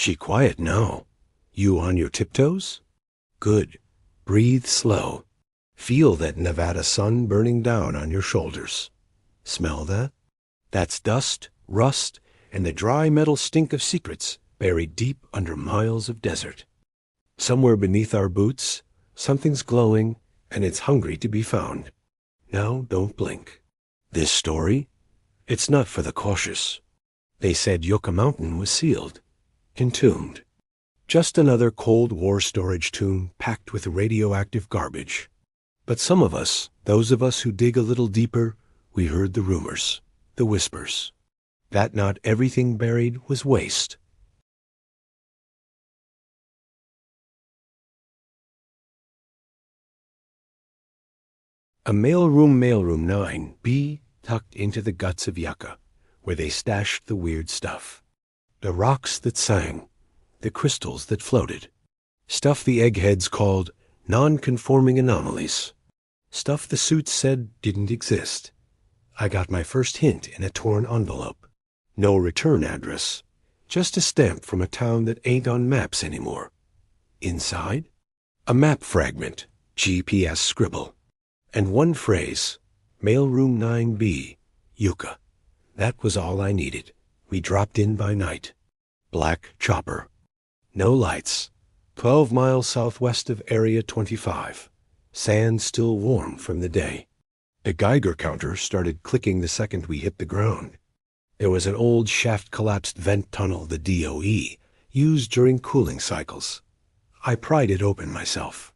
She quiet now. You on your tiptoes? Good. Breathe slow. Feel that Nevada sun burning down on your shoulders. Smell that? That's dust, rust, and the dry metal stink of secrets buried deep under miles of desert. Somewhere beneath our boots, something's glowing, and it's hungry to be found. Now don't blink. This story? It's not for the cautious. They said Yucca Mountain was sealed, entombed. Just another Cold War storage tomb packed with radioactive garbage. But some of us, those of us who dig a little deeper, we heard the rumors, the whispers, that not everything buried was waste. A mailroom 9B tucked into the guts of Yucca, where they stashed the weird stuff. The rocks that sang, the crystals that floated. Stuff the eggheads called non-conforming anomalies. Stuff the suits said didn't exist. I got my first hint in a torn envelope. No return address. Just a stamp from a town that ain't on maps anymore. Inside? A map fragment, GPS scribble. And one phrase, Mailroom 9B, Yucca. That was all I needed. We dropped in by night. Black chopper. No lights. 12 miles southwest of Area 25. Sand still warm from the day. The Geiger counter started clicking the second we hit the ground. There was an old shaft-collapsed vent tunnel the DOE used during cooling cycles. I pried it open myself.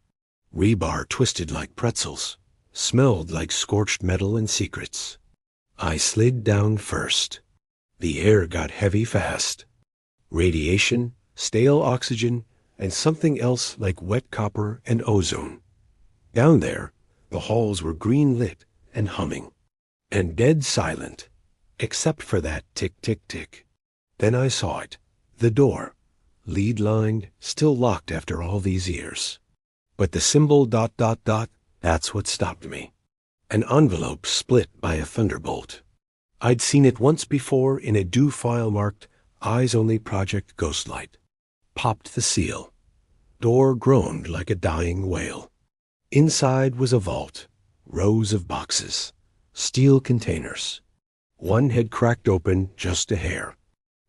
Rebar twisted like pretzels. Smelled like scorched metal and secrets. I slid down first. The air got heavy fast. Radiation, stale oxygen, and something else like wet copper and ozone. Down there, the halls were green-lit and humming, and dead silent, except for that tick-tick-tick. Then I saw it, the door, lead-lined, still locked after all these years. But the symbol ... that's what stopped me. An envelope split by a thunderbolt. I'd seen it once before in a DO file marked Eyes Only Project Ghostlight. Popped the seal. Door groaned like a dying whale. Inside was a vault, rows of boxes, steel containers. One had cracked open just a hair.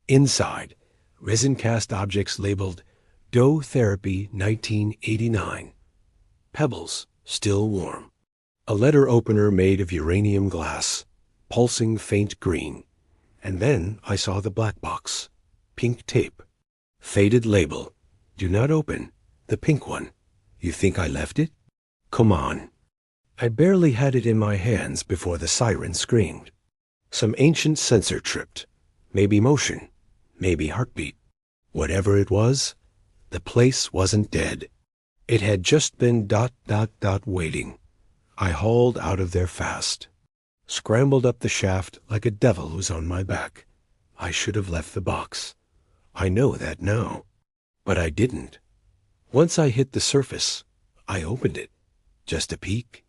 Inside, resin-cast objects labeled Dough Therapy 1989. Pebbles, still warm. A letter opener made of uranium glass, pulsing faint green. And then I saw the black box. Pink tape. Faded label. Do not open. The pink one. You think I left it? Come on. I barely had it in my hands before the siren screamed. Some ancient sensor tripped. Maybe motion. Maybe heartbeat. Whatever it was, the place wasn't dead. It had just been ... waiting. I hauled out of there fast. Scrambled up the shaft like a devil was on my back. I should have left the box. I know that now. But I didn't. Once I hit the surface, I opened it. Just a peek.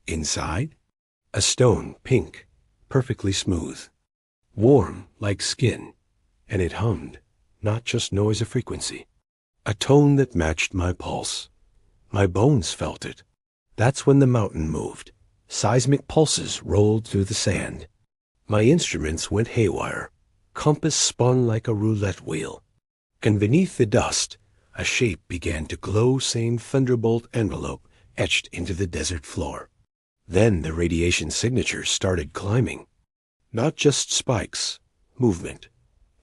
Inside? A stone, pink, perfectly smooth. Warm, like skin. And it hummed, not just noise or frequency. A tone that matched my pulse. My bones felt it. That's when the mountain moved. Seismic pulses rolled through the sand. My instruments went haywire. Compass spun like a roulette wheel. And beneath the dust, a shape began to glow same thunderbolt envelope etched into the desert floor. Then the radiation signatures started climbing. Not just spikes, movement.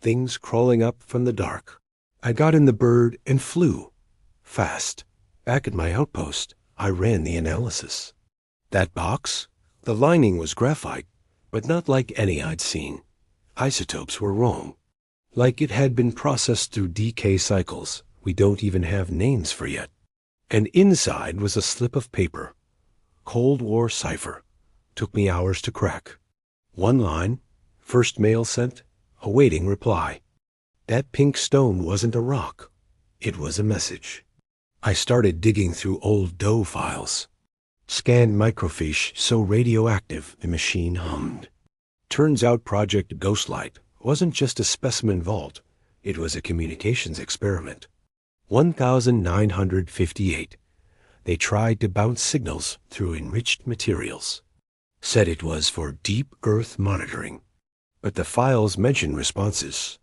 Things crawling up from the dark. I got in the bird and flew. Fast. Back at my outpost, I ran the analysis. That box? The lining was graphite, but not like any I'd seen. Isotopes were wrong. Like it had been processed through decay cycles we don't even have names for yet. And inside was a slip of paper. Cold War cipher. Took me hours to crack. One line, first mail sent, awaiting reply. That pink stone wasn't a rock. It was a message. I started digging through old DOE files. Scanned microfiche so radioactive the machine hummed. Turns out Project Ghostlight wasn't just a specimen vault. It was a communications experiment. 1958. They tried to bounce signals through enriched materials. Said it was for deep Earth monitoring. But the files mention responses.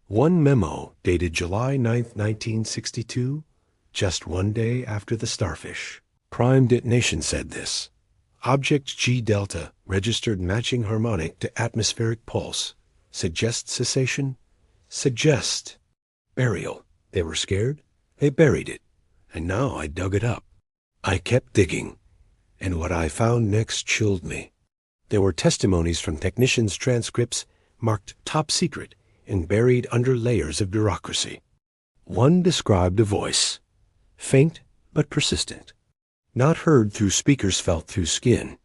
One memo dated July 9, 1962, just one day after the starfish. Prime detonation said this. Object G delta registered matching harmonic to atmospheric pulse. Suggest cessation? Suggest. Burial. They were scared? They buried it. And now I dug it up. I kept digging. And what I found next chilled me. There were testimonies from technicians' transcripts marked top secret and buried under layers of bureaucracy. One described a voice. Faint but persistent. Not heard through speakers felt through skin.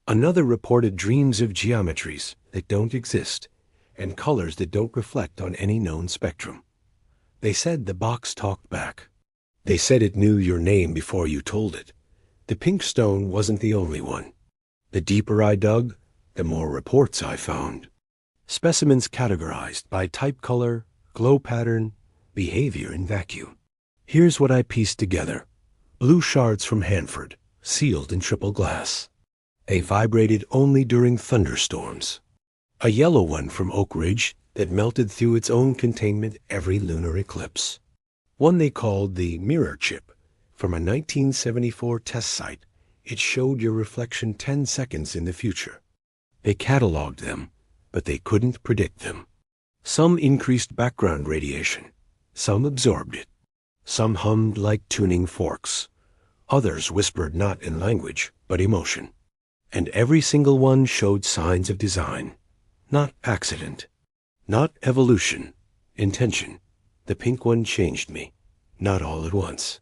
Another reported dreams of geometries that don't exist and colors that don't reflect on any known spectrum. They said the box talked back. They said it knew your name before you told it. The pink stone wasn't the only one. The deeper I dug, the more reports I found. Specimens categorized by type color, glow pattern, behavior in vacuum. Here's what I pieced together. Blue shards from Hanford, sealed in triple glass. They vibrated only during thunderstorms. A yellow one from Oak Ridge that melted through its own containment every lunar eclipse. One they called the mirror chip. From a 1974 test site, it showed your reflection 10 seconds in the future. They cataloged them, but they couldn't predict them. Some increased background radiation. Some absorbed it. Some hummed like tuning forks. Others whispered not in language, but emotion. And every single one showed signs of design. Not accident. Not evolution. Intention. The pink one changed me. Not all at once.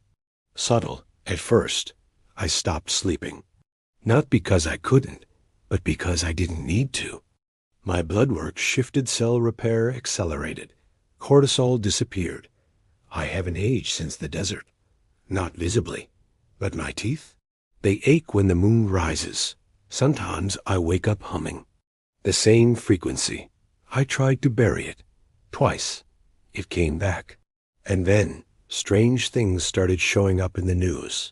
Subtle, at first. I stopped sleeping. Not because I couldn't, but because I didn't need to. My blood work shifted, cell repair accelerated. Cortisol disappeared. I haven't aged since the desert. Not visibly. But my teeth? They ache when the moon rises. Sometimes I wake up humming. The same frequency. I tried to bury it. Twice. It came back. And then, strange things started showing up in the news.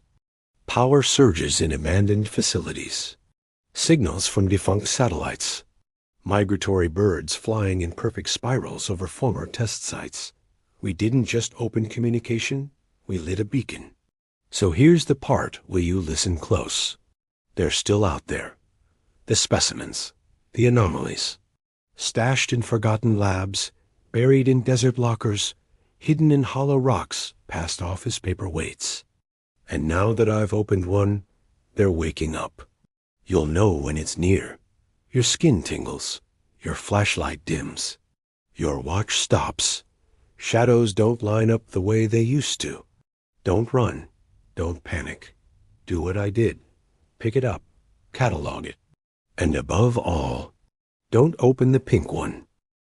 Power surges in abandoned facilities. Signals from defunct satellites. Migratory birds flying in perfect spirals over former test sites. We didn't just open communication, we lit a beacon. So here's the part where you listen close. They're still out there. The specimens, the anomalies. Stashed in forgotten labs, buried in desert lockers, hidden in hollow rocks passed off as paperweights. And now that I've opened one, they're waking up. You'll know when it's near. Your skin tingles. Your flashlight dims. Your watch stops. Shadows don't line up the way they used to. Don't run. Don't panic. Do what I did. Pick it up. Catalog it. And above all, don't open the pink one.